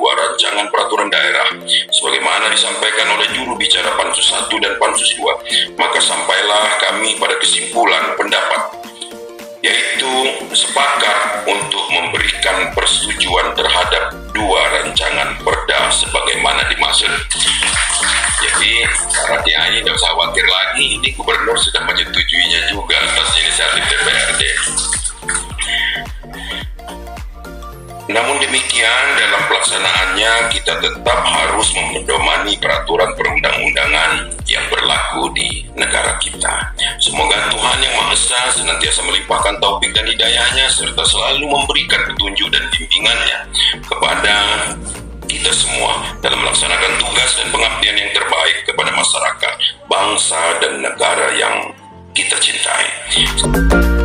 dua rancangan peraturan daerah sebagaimana disampaikan oleh juru bicara Pansus 1 dan Pansus 2, maka sampailah kami pada kesimpulan pendapat, yaitu sepakat untuk memberikan persetujuan terhadap dua rancangan perda sebagaimana dimaksud. Jadi syaratnya ini tidak usah khawatir lagi, ini gubernur sudah menyetujuinya juga atas inisiatif DPRD. Namun demikian, dalam pelaksanaannya kita tetap harus memedomani peraturan perundang-undangan yang berlaku di negara kita. Semoga Tuhan Yang Maha Esa senantiasa melimpahkan taufik dan hidayahnya serta selalu memberikan petunjuk dan bimbingannya kepada kita semua dalam melaksanakan tugas dan pengabdian yang terbaik kepada masyarakat, bangsa, dan negara yang kita cintai.